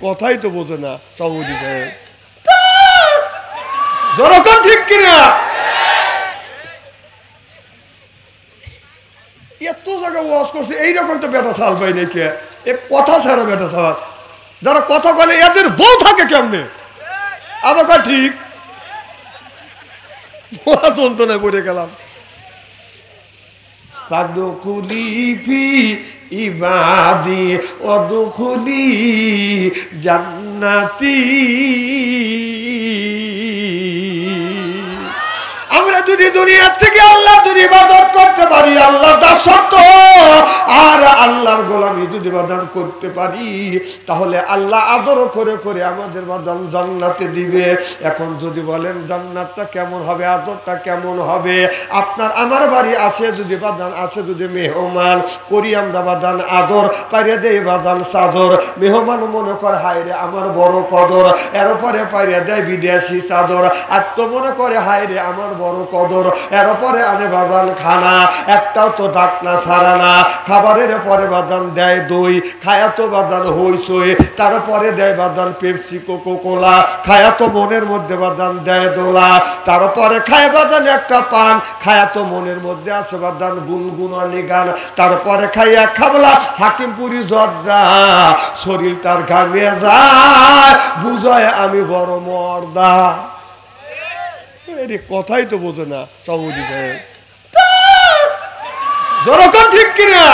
কথাই তো বোঝে না সভাপতি সাহেব, যখন ঠিক কিনা এত জায়গায় ওয়াজ করছে এইরকম তো বেটা সাল পাই নাকি কথা ছাড়া বেটা সাল যারা কথা বলে এদের বউ থাকে কেমনে আবার ঠিক চলতো না পড়ে গেলাম ইবাদি অদখুলি জান্নাতি। আমরা যদি দুনিয়া থেকে আল্লাহর ইবাদত করতে পারি, আল্লাহর দাসত্ব আর আল্লাহর গোলামি যদি বাদান করতে পারি, তাহলে আল্লাহ আদর করে করে আমাদের বাদান জান্নাতে দিবে। এখন যদি বলেন জান্নাতটা কেমন হবে, আদরটা কেমন হবে, আপনার আমার বাড়ি আসে যদি বাদান আসে যদি মেহমান করি আমরা বাদান আদর পাইরে দেয় বাদান চাদর, মেহমান মনে করে হায় রে আমার বড় কদর, এরপরে পাইরে দেয় বিদেশি চাদর, আর তো মনে করে হায় রে আমার বড় কদর, এরপরে আনে বাদান খানা, একটাও তো ডাকনা ছাড়া না, খাবারের পরে বাদান দেয় দই, খায়া তো বাদান হইসই, তারপরে দেয় বাদান পেপসি কোকো কোলা, খায়া তো মনের মধ্যে বাদান দেয় দোলা, তারপরে খায় বাদান একটা পান, খায়া তো মনের মধ্যে আছে বাদান গুনগুনানি গান, তারপরে খাইয়া খাবলা হাকিমপুরি জর্দা, শরীর তার ঘামে যায় বুঝায় আমি বড় মর্দা। কথাই তো বোঝে না সভাপতি সাহেব, যখন ঠিক কিনা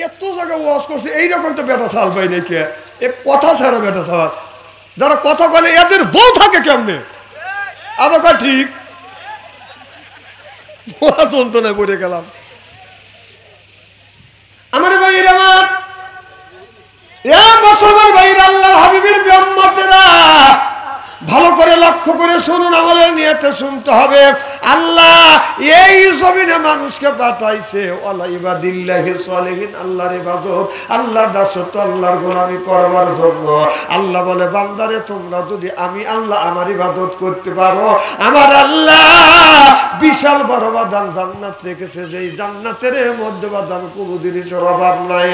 এত জায়গায় ওয়াজ করছে এইরকম তো বেটা সাল পাই নাকি কথা ছাড়া বেটা সাল যারা কথা বলে এদের বউ থাকে কেমনে আবার ঠিক চলতো না পড়ে গেলাম। আমার ভাইয়ের আমার মুসলমান ভাইয়ের আল্লাহর হাবিবের উম্মতেরা ভালো করে লক্ষ্য করে শুনুন, আমাদের নিয়তে শুনতে হবে। আল্লাহ এই জমিনে মানুষকে পাঠাইছে ওয়ালা ইবাদিল্লাহি সালিহিন, আল্লাহর ইবাদত আল্লাহর দাসত্ব আল্লাহর গোলামি করবার জন্য। আল্লাহ বলে বান্দারে তোমরা যদি আমি আল্লাহ আমার ইবাদত করতে পারো, আমার আল্লাহ বিশাল বড় বাদান জান্নাত রেখেছে, যেই জান্নাতের মধ্যে বাদান কোনো জিনিসের অভাব নাই।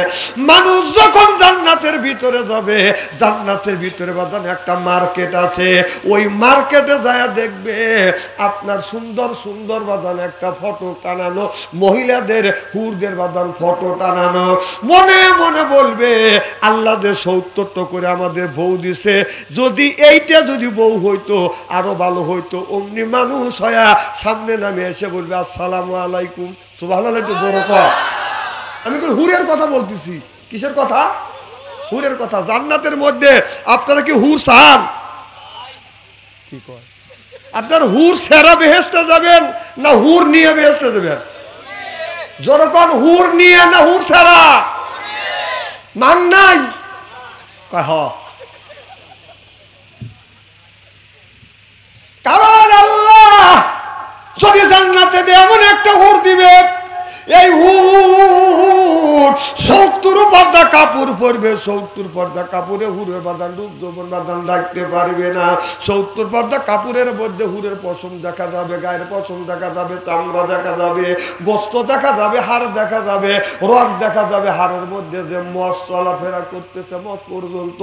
মানুষ যখন জান্নাতের ভিতরে যাবে, জান্নাতের ভিতরে বাদান একটা মার্কেট আছে, ওই মার্কেটে যায় দেখবে আপনার সুন্দর সুন্দর বাদান একটা ফটো টানানো, মহিলাদের হুরদের বাদান ফটো টানানো, মনে মনে বলবে আল্লাহ যে ৭০টা করে আমাদের বউ দিছে, যদি এইটা যদি বউ হইতো আরো ভালো হইতো। অমনি মানুষ হয়া সামনে নামে এসে বলবে আসসালামু আলাইকুম, সুবহানাল্লাহ। একটু জোরে কর। আমি হুরের কথা বলতেছি। কিসের কথা? হুরের কথা। জান্নাতের মধ্যে আপনারা কি হুর চান? আপনার হুর সেরা বেহেশতে যাবেন না হুর নিয়ে বেহেশতে যাবেন? যখন হুর নিয়ে না হুর সেরা মান নাই, কারণ আল্লাহ যদি জান্নাতে এমন একটা হুর দিবে, এই হুর ৭০ পর্দা কাপড় পরবে, ৭০ পর্দা কাপড়ে হুরের বাদান রূপ যৌবন বাদান রাখতে পারবে না। ৭০ পর্দা কাপড়ের মধ্যে হুরের পশম দেখা যাবে, গায়ের পশম দেখা যাবে, চামড়া দেখা যাবে, গোস্ত দেখা যাবে, হাড় দেখা যাবে, রগ দেখা যাবে, হাড়ের মধ্যে যে মস চলাফেরা করতেছে মস পর্যন্ত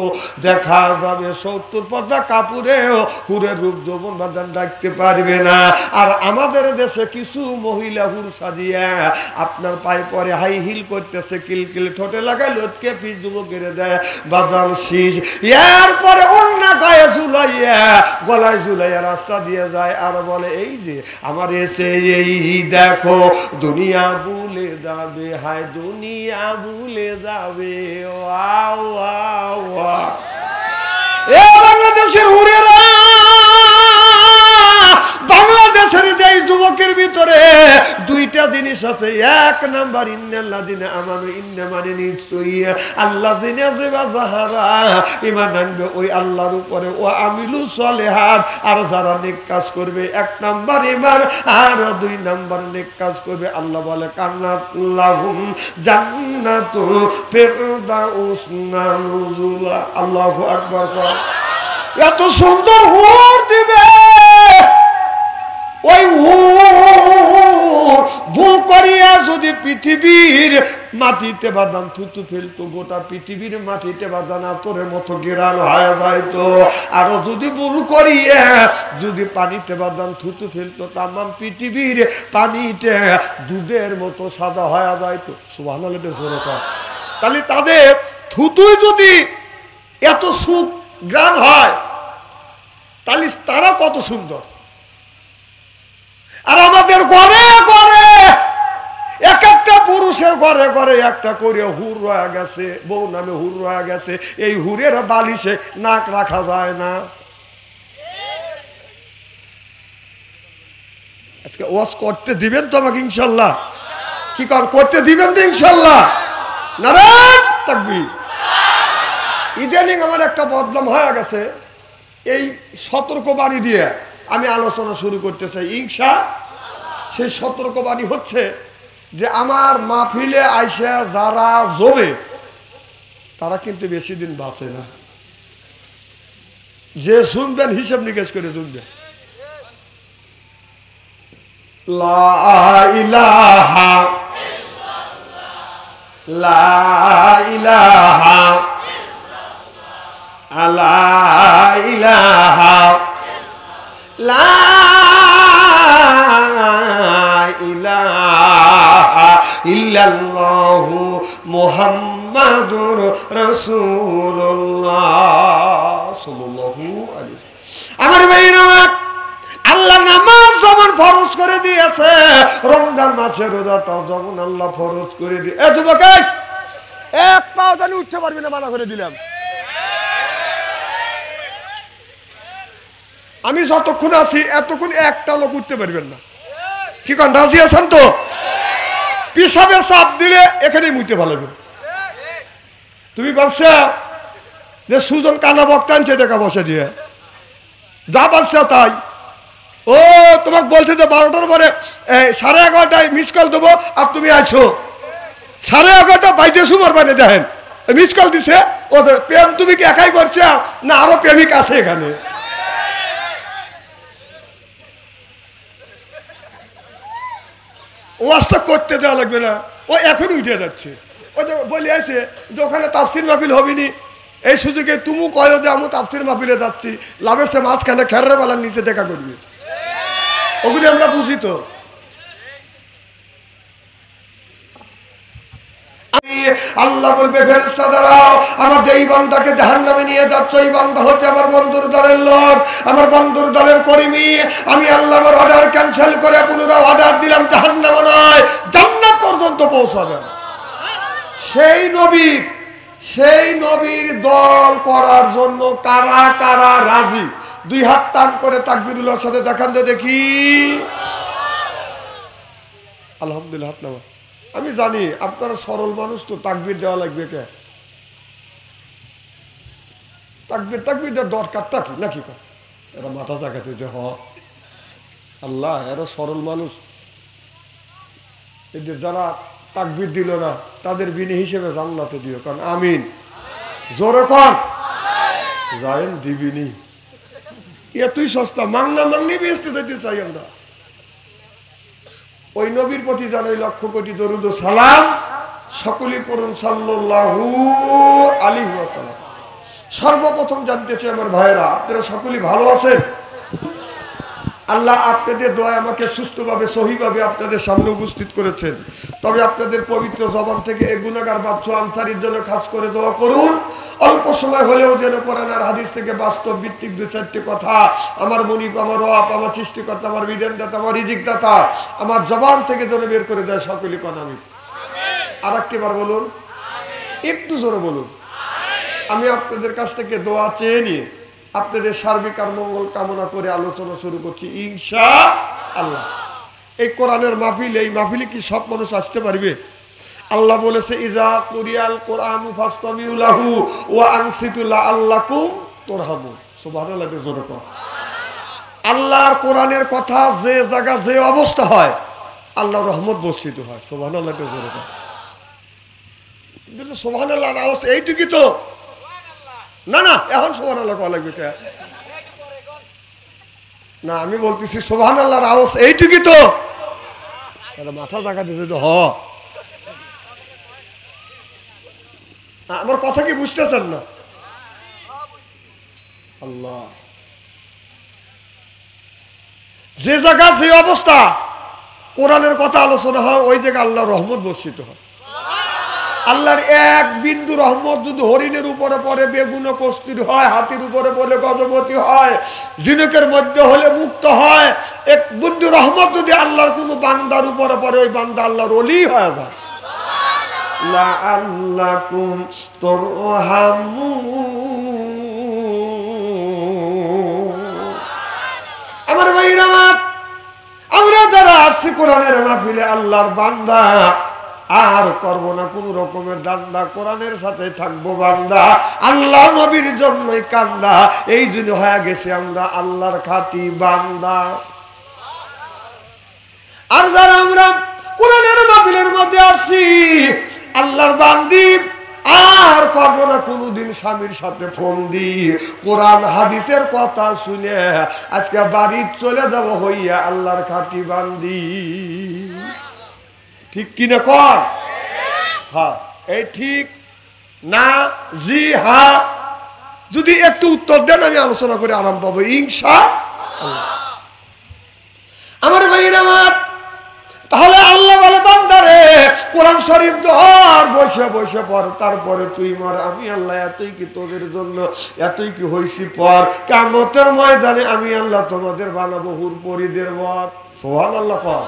দেখা যাবে। ৭০ পর্দা কাপড়েও হুরের রূপ যৌবন বাদান রাখতে পারবে না। আর আমাদের দেশে কিছু মহিলা হুর সাজিয়া আপনার পায়ে পরে হাই হিল করতেছে, কিলকিল ঠোঁটে লাগায় লটকে পিস যুবকের দেয় বাদাম শীষ, এরপরে অন্য গায়ে ঝুলাইয়া গলায় ঝুলাইয়া রাস্তা দিয়ে যায় আর বলে এই যে আমার এসে এই দেখো দুনিয়া ভুলে যাবে, হায় দুনিয়া ভুলে যাবে। এ বাংলাদেশের হুরেরা, বাংলাদেশের যে যুবকের ভিতরে দুইটা জিনিস আছে। এক নাম্বার ইন্নাল্লাযিনা আমানু, ইন্না মানে নিশ্চয়ই, আল্লাযিনা যাহারা ঈমান আনবে ওই আল্লাহর উপরে, ও আমিলু সলিহাত আর যারা নেক কাজ করবে। এক নাম্বার ঈমান আর দুই নাম্বার নেক কাজ করবে। আল্লাহ বলে কান্নাত লাহুম জান্নাতুল ফিরদাউস নুজুলা। আল্লাহু আকবার। এত সুন্দর হুর দিবে, ওই ভুল করিয়া যদি পৃথিবীর মাটিতে বাদান থুতু ফেলতো, গোটা পৃথিবীর মাটিতে বাদান আতরের মতো গেরান হয়ে যাইতো। আরো যদি ভুল করিয়ে যদি পানিতে বাদান থুতু ফেলতো, তামাম পৃথিবীর পানিতে দুধের মতো সাদা হয়ে যাইতো। সুবহানাল্লাহ। তাহলে তাদের থুতুই যদি এত সুখ গ্রাণ হয়, তাহলে তারা কত সুন্দর। আর আমাদের ঘরে ঘরে এক একটা পুরুষের ঘরে ঘরে একটা করে হুর রয়ে গেছে, বউ নামে হুর রয়ে গেছে। এই হুরের বালিশে নাক রাখা যায় না। আজকে ওয়াজ করতে দিবেন তো আমাকে ইনশাল্লাহ? কি করতে দিবেন তো ইনশাল্লাহ? নারায়ণ তাকবীর। ইদানিং আমার একটা বদনাম হয়ে গেছে, এই সতর্কবাণী দিয়ে আমি আলোচনা শুরু করতে চাই ইনশা। সেই সতর্কবাণী হচ্ছে যে আমার মাহফিলে আইসা যারা জমে তারা কিন্তু বেশি দিন বাঁচে না। যে শুনবেন হিসাব নিকেশ করে শুনবেন। লা ইলাহা লা ইলাহা লা ইলাহা লা ইলাহা ইল্লাল্লাহু মুহাম্মাদুর রাসূলুল্লাহ সাল্লাল্লাহু আলাইহি। আমার ভাইরা, আল্লাহ নামাজ যেমন ফরজ করে দিয়েছে, রমজান মাসে রোজাটাও যেমন আল্লাহ ফরজ করে দিয়ে। এ যুবক, এক পাও জানি উঠতে পারবি না, মানা করে দিলাম। আমি যতক্ষণ আছি এতক্ষণ একটা লোক উঠতে পারবেন না। কি কন, রাজি আছেন তো? পিসাবের চাপ দিলে এখানেই মুইতে ভালো। তুমি ভাবছো যে সুজন কানা বক্তা আনছে টাকা বসে দিয়ে, যা ভাবছো তাই। ও তোমাকে বলছে যে 12টার পরে 11:30টায় মিস কল দেবো, আর তুমি আছো 11:30 বাইতে সুমার বাইরে দেখেন মিস কল দিছে। ও প্রেম তুমি কি একাই করছো না আরো প্রেমিক আছে এখানে? ওয়াজটা করতে দেওয়া লাগবে না, ও এখন উঠে যাচ্ছে। ও তো বলে আছে যে ওখানে তাফসির মাহফিল হবিনি, এই সুযোগে তুমি কয় যে আমি তাফসির মাহফিলে যাচ্ছি, লাভের সে মাঝখানে খেরের বেলার নিচে দেখা করবি। ওগুলি আমরা বুঝি তো। আল্লাহ বলবে, ফেরেশতা দাঁড়াও, আমার যেই বান্দাকে জাহান্নামে নিয়ে যাচ্ছ এই বান্দা হচ্ছে আমার বন্ধুর দলের লোক, আমার বন্ধুর দলের কর্মী। আমি আল্লাহ আমার অর্ডার ক্যান্সেল করে পুনরায় অর্ডার দিলাম জাহান্নামে নয়, জান্নাত পর্যন্ত পৌঁছাবেন। সেই নবীর দল করার জন্য কারা কারা রাজি? দুই হাত টান করে তাকবীরুল্লাহর সাথে দেখান তো দেখি। আলহামদুলিল্লাহ, হাত নামা। আমি জানি আপনারা সরল মানুষ তো, তাকবীর দেওয়া লাগবে কে? তাকবীর দেওয়ার দরকারটা কি নাকি? এরা মাথা জাগাতে যে আল্লাহ, এরা সরল মানুষ, এদের যারা তাকবীর দিল না তাদের বিনি হিসেবে জান্নাতে দিও, কারণ আমিন। জোরে কর, যায়েন দিবিনি। এতই সস্তা, মাংনা মাংনি বেচতে দিতে চাই আমরা। ওই নবীর প্রতি জানাই লক্ষ কোটি দরুদ ও সালাম। সকলেই পড়ুন সাল্লাল্লাহু আলাইহি ওয়াসাল্লাম। সর্বপ্রথম জানতে চাই আমার ভাইরা, আপনারা সকলেই ভালো আছেন? আল্লাহ আপনাদের দোয়া আমাকে সুস্থভাবে সহিভাবে আপনাদের সামনে উপস্থিত করেছেন। তবে আপনাদের পবিত্র জবান থেকে এই গুনাহগার বাচ্চা আনসারীর জন্য খাস করে দোয়া করুন। অল্প সময় হলেও যেন কোরআন আর হাদিস থেকে বাস্তব ভিত্তিক 2-4টি কথা আমার মনিব, আমার রব, আমার সৃষ্টিকর্তা, আমার বিধানদাতা, আমার রিজিকদাতা আমার জবান থেকে যেন বের করে দেয়। সকলেই কোন আমি আর একবার বলুন, একটু জোরে বলুন। আমি আপনাদের কাছ থেকে দোয়া চেয়ে নিয়ে আপনাদের সার্বিক আর মঙ্গল কামনা করে আলোচনা শুরু করছি ইনশাআল্লাহ। এই কোরআনের মাহফিল, এই মাহফিলে কি সব মানুষ আসতে পারবে? আল্লাহ বলেছে, ইজা কুরিয়াল কোরআনু ফাসতামিউ লাহু ওয়া আনসিতু লাআল্লাকুম তুরহামুন। সুবহানাল্লাহ। জোরে কর। আল্লাহর কোরআনের কথা যে জায়গা যে অবস্থা হয় আল্লাহর রহমত বর্ষিত হয়। সুবহানাল্লাহ। জোরে কর। সুবহানাল্লাহ আওয়াজ এইটুকু তো না, না এখন সুবহানাল্লাহ কওয়া লাগবে কে? না, আমি বলতেছি সুবহানাল্লাহর আওয়াজ এইটুকু তো। মাথা জায়গা দিতে তো আমার কথা কি বুঝতেছেন না? আল্লাহ, যে জায়গা যে অবস্থা কোরআনের কথা আলোচনা হয় ওই জায়গায় আল্লাহর রহমত বর্ষিত হয়। আল্লাহর এক বিন্দু রহমত যদি হরিণের উপরে পড়ে বেগুন কস্তুরী হয়, হাতির উপরে পড়লে গজপতি হয়, ঝিনুকের মধ্যে হলে মুক্ত হয়, এক বিন্দু রহমত যদি আল্লাহর কোনো বান্দার উপরে পড়ে ওই বান্দা আল্লাহর ওলি হয়ে যায়। লাআল্লাকুম তুরহামুন। আমার ভাইরা, আমরা যারা আসছি কোরআনের মাহফিলে আল্লাহর বান্দা, আর করব না কোন রকমের দান্দা, কোরআনের সাথে থাকবো বান্দা, আল্লাহ নবীর জন্যই কান্দা, এই জন্য হয়ে গেছে আমরা আল্লাহর খাঁটি বান্দা। আর যারা আমরা কোরআনের মাহফিলের মধ্যে আসছি আল্লাহর বান্দি, আর করবো না কোনদিন স্বামীর সাথে ফোন দি কোরআন হাদিসের কথা শুনে আজকে বাড়ি চলে যাব হইয়া আল্লাহর খাঁটি বান্দি। ঠিক কিনা কর? হ্যাঁ, এই ঠিক না? জি হ্যাঁ। যদি একটু উত্তর দেন আমি আলোচনা করে আরাম পাবো ইনশাআল্লাহ। আমার ভাইরা আমার, তাহলে আল্লাহ বলে বান্দারে কোরআন শরীফ ধর, বসে বসে পর, তারপরে তুই মর। আমি আল্লাহ এতই কি তোদের জন্য, এতই কি হইছি পর, কিয়ামতের ময়দানে আমি আল্লাহ তোমাদের বানাবো হুর পরিদের বর। সুবহানাল্লাহ কর।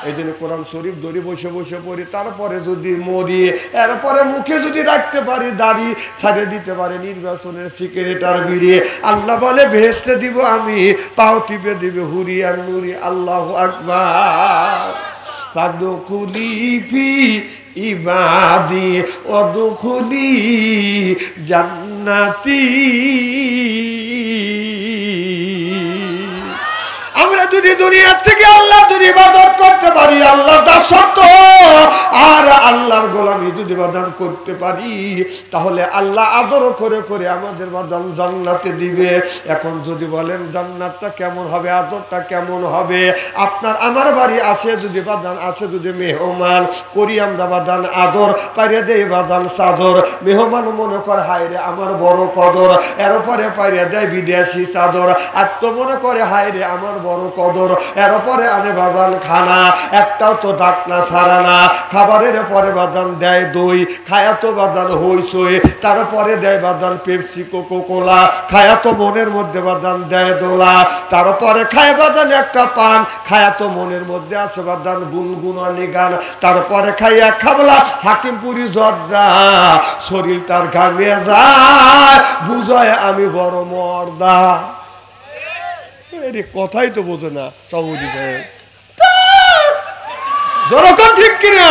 এই জন্য কোরআন শরীফ ধরে বসে বসে পড়ি, তারপরে যদি মরি, এরপরে মুখে যদি রাখতে পারি দাড়ি, ছাড়ে দিতে পারে নির্বাচনের সিক্রেটার বিড়িয়ে, আল্লাহ বলে ভেস্তে দিব আমি, পাও টিপে দিবে হুরি আর নুরি। আল্লাহু আকবার। ফাদখুলি ফি ইবাদি ওয়াদখুলি জান্নাতি। আমরা যদি দুনিয়া থেকে আল্লাহ যদি ইবাদত করতে পারি, আল্লাহর দাসত্ব আর আল্লাহর গোলামি যদি বাদান করতে পারি, তাহলে আল্লাহ আদর করে করে আমাদের বাদান জান্নাতে দিবে। এখন যদি বলেন জান্নাতটা কেমন হবে, আদরটা কেমন হবে, আপনার আমার বাড়ি আসে যদি বাদান, আসে যদি মেহমান, করি আমরা বাদান আদর, পাইরে দেয় বাদান চাদর, মেহমান মনে করে হায় রে আমার বড় কদর, এরপরে পাইরে দেয় বিদেশি চাদর, আর তো মনে করে হায় রে আমার বড় কদর, এরপরে আনে বাদান খানা, একটাও তো ডাকনা ছাড়া না, খাবারের পরে বাদান দেয় দই, খায়া তো বাদান হইসই, তারপরে দেয় বাদান পেপসি কোকো কোলা, খায়া তো মনের মধ্যে বাদান দেয় দোলা, তারপরে খায় বাদান একটা পান, খায়া তো মনের মধ্যে আছে বাদান গুনগুনানি গান, তারপরে খাইয়া খাবলা হাকিমপুরি জর্দা, শরীর তার ঘামে যায়, বুঝায় আমি বড় মর্দা। কথাই তো বোঝে না সৌদি সাহেব, যখন ঠিক কিনা?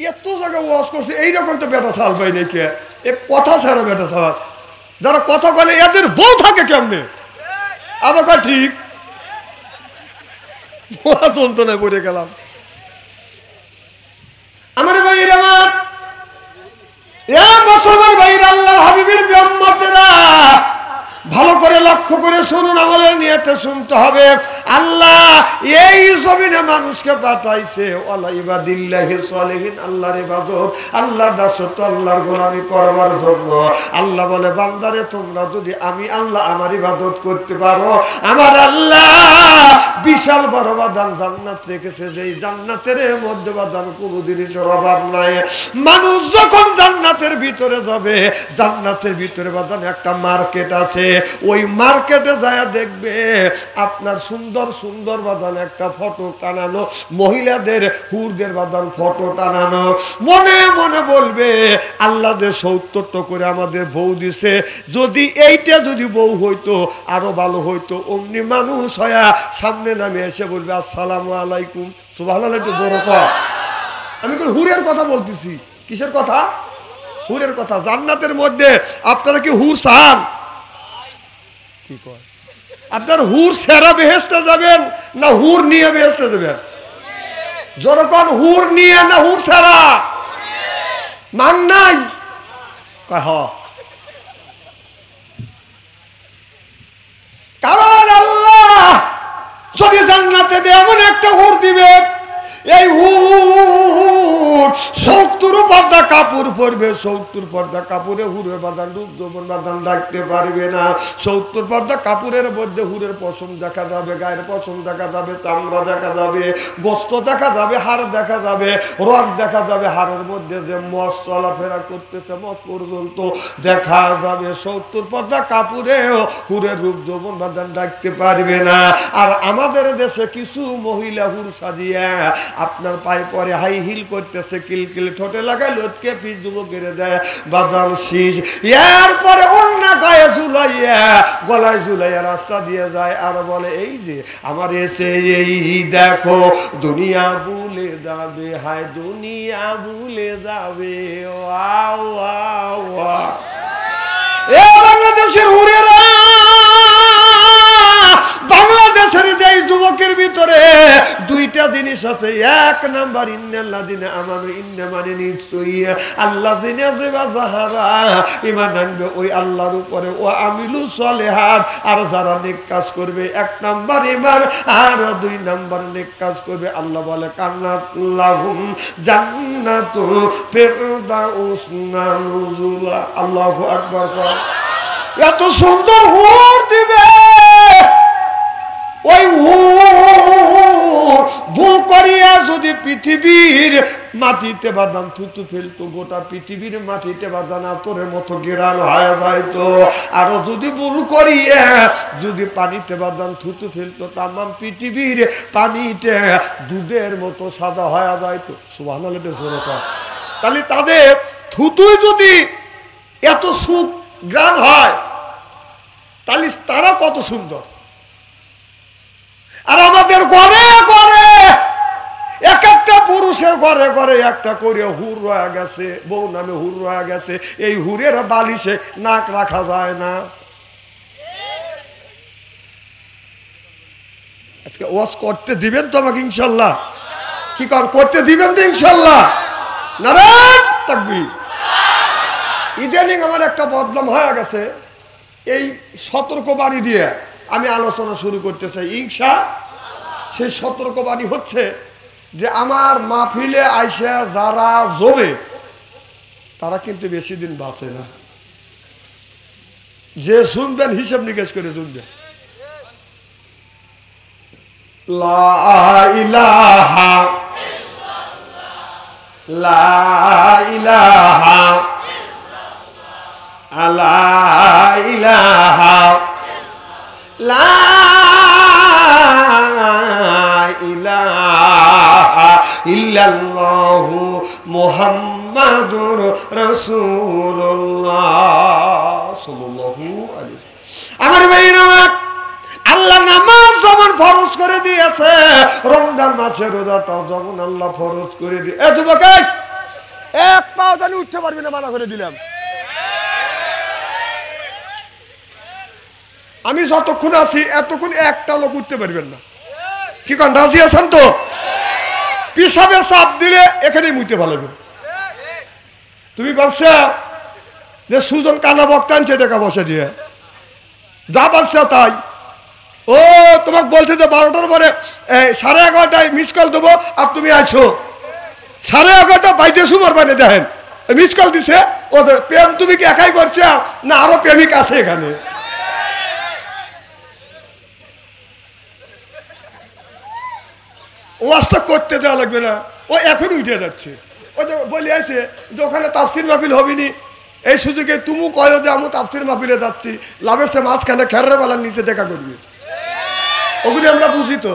এত জায়গায় ওয়াজ করছে, এইরকম তো বেটা চাল পাই নাকি, কথা ছাড়া বেটা চাল, যারা কথা বলে এদের বউ থাকে কেমনে? আমার ঠিক চলতো না, পড়ে গেলাম। আমার ভাইয়ের, আমার মুসলমান ভাইয়ের, আল্লাহর হাবিবের উম্মতেরা ভালো করে লক্ষ্য করে শুনুন, আমাদের নিয়তে শুনতে হবে। আল্লাহ এই জমিনে মানুষকে পাঠাইছে ওয়ালা ইবাদিল্লাহি সালিহিন, আল্লাহর ইবাদত, আল্লাহর দাসত্ব, আল্লাহর গোলামি করবার জন্য। আল্লাহ বলে বান্দারে তোমরা যদি আমি আল্লাহ আমার ইবাদত করতে পারো, আমার আল্লাহ বিশাল বড় বাদান জান্নাত রেখেছে, যেই জান্নাতের মধ্যে বাদান কোনো জিনিসের অভাব নাই। মানুষ যখন জান্নাতের ভিতরে যাবে, জান্নাতের ভিতরে বাদান একটা মার্কেট আছে, ওই মার্কেটে যায় দেখবে আপনার সুন্দর সুন্দর বাদান একটা ফটো টানানো, মহিলাদের হুরদের বাদান ফটো টানানো, মনে মনে বলবে আল্লাহ যে ৭০টা করে আমাদের বউ দিছে, যদি এইটা যদি বউ হইতো আরো ভালো হইতো। অমনি মানুষ হয়া সামনে নামে এসে বলবে আসসালামু আলাইকুম। সুবহানাল্লাহ, একটু জোরে কর। আমি হুরের কথা বলতেছি। কিসের কথা? হুরের কথা। জান্নাতের মধ্যে আপনারা কি হুর চান? কি কয়? আপনার হুর সেরা বেহেশতে যাবেন না হুর নিয়ে বেহেশতে যাবেন? যখন হুর নিয়ে না হুর সেরা মান নাই, কারণ আল্লাহ যদি জান্নাতে এমন একটা হুর দিবে, এই হুর 70 পর্দা কাপড় পরবে, 70 পর্দা কাপড়ে হুরের বাদান রূপ যৌবন বাদান রাখতে পারবে না। 70 পর্দা কাপড়ের মধ্যে হুরের পশম দেখা যাবে, গায়ের পশম দেখা যাবে, চামড়া দেখা যাবে, গোস্ত দেখা যাবে, হাড় দেখা যাবে, রগ দেখা যাবে, হাড়ের মধ্যে যে মস চলাফেরা করতেছে মস পর্যন্ত দেখা যাবে। 70 পর্দা কাপড়ে হুরের রূপ যৌবন বাদান রাখতে পারবে না। আর আমাদের দেশে কিছু মহিলা হুর সাজিয়া আপনার পায়ে পরে হাই হিল করতেছে, কিলকিল ঠোঁটে লাগায় লটকে পিঠ দুবো কেড়ে দেয় বাদাম শীষ, এরপরে অন্য গায়ে ঝুলাইয়া গলায় ঝুলাইয়া রাস্তা দিয়ে যায় আর বলে এই যে আমার এসে এই দেখো দুনিয়া ভুলে যাবে, হায় দুনিয়া ভুলে যাবে। Wow wow wow. এ বাংলাদেশের হুরেরা, বাংলাদেশের যে যুবকের ভিতরে দুইটা জিনিস আছে। এক নাম্বার ইন্নাল্লাযিনা আমানু, ইন্না মানে নিশ্চয়ই আল্লাযিনা যাহারা ঈমান আনবে ওই আল্লাহর উপরে, ও আমিলু সলিহাত আর যারা নেক কাজ করবে। এক নাম্বার ঈমান আর দুই নাম্বার নেক কাজ করবে। আল্লাহ বলে কান্নাত লাহুম জান্নাতুল ফিরদাউস নুজুলা। আল্লাহু আকবার। এত সুন্দর হুর দিবে, ওই ভুল করিয়া যদি পৃথিবীর মাটিতে বাদান থুতু ফেলতো, গোটা পৃথিবীর মাটিতে বাদান আতরের মতো গেরান হয়ে যাইতো। আরো যদি ভুল করিয়া যদি পানিতে বাদান থুতু ফেলতো, তামাম পৃথিবীর পানিতে দুধের মতো সাদা হয়ে যাইতো। সুবহানাল্লাহ। তাহলে তাদের থুতুই যদি এত সুখ গ্রাণ হয়, তাহলে তারা কত সুন্দর। আর আমাদের ঘরে ঘরে এক একটা পুরুষের ঘরে ঘরে একটা করে হুর রয়ে গেছে, বউ নামে হুর রয়ে গেছে। এই হুরের বালিশে নাক রাখা যায় না। আজকে ওয়াজ করতে দিবেন তো আমাকে ইনশাল্লাহ? কি করতে দিবেন তো ইনশাল্লাহ? নারায়ণ তাকবীর। ইদানিং আমার একটা বদনাম হয়ে গেছে। এই সতর্কবাণী দিয়ে আমি আলোচনা শুরু করতে চাই ইনশাআল্লাহ। সেই সতর্কবাণী হচ্ছে যে আমার মাহফিলে আইসা যারা জমে তারা কিন্তু বেশি দিন বাঁচে না। যে শুনবেন হিসাব নিকেশ করে শুনবেন। লা ইলাহা লা ইলাহা লা ইলাহা লা ইলাহা ইল্লাল্লাহু মুহাম্মাদুর রাসূলুল্লাহ সাল্লাল্লাহু আলাইহি ওয়াসাল্লাম। আমার ভাইরা, আল্লাহ নামাজ যেমন ফরজ করে দিয়েছে, রমজান মাসে রোজাটাও যেমন আল্লাহ ফরজ করে দিয়ে। এ যুবক, এক পাও জানি উঠতে পারবি না, মানা করে দিলাম। আমি যতক্ষণ আছি এতক্ষণ একটা লোক উঠতে পারবেন না। কি কারণ রাজি আছেন তো? পিসাবে চাপ দিলে এখানেই মুইতে ভালো। তুমি ভাবছো যে সুজন কানা বক্তা আনছে টাকা বসে দিয়ে, যা ভাবছো তাই। ও তোমাকে বলছে যে 12টার পরে 11:30টায় মিস কল দেবো, আর তুমি আছো 11:30 বাইজে সুমার বানে দেখেন মিস কল দিছে। ও প্রেম তুমি কি একাই করছো না আরো প্রেমিক আছে এখানে? ওয়াজটা করতে দেওয়া লাগবে না, ও এখন উঠে যাচ্ছে। ও তো বলে আছে যে ওখানে তাফসির মাহফিল হবিনি, এই সুযোগে তুমি কয় যে আমি তাফসির মাহফিলে যাচ্ছি, লাভের সে মাঝখানে খেরের বেলার নিচে দেখা করবি। ওগুলি আমরা বুঝি তো।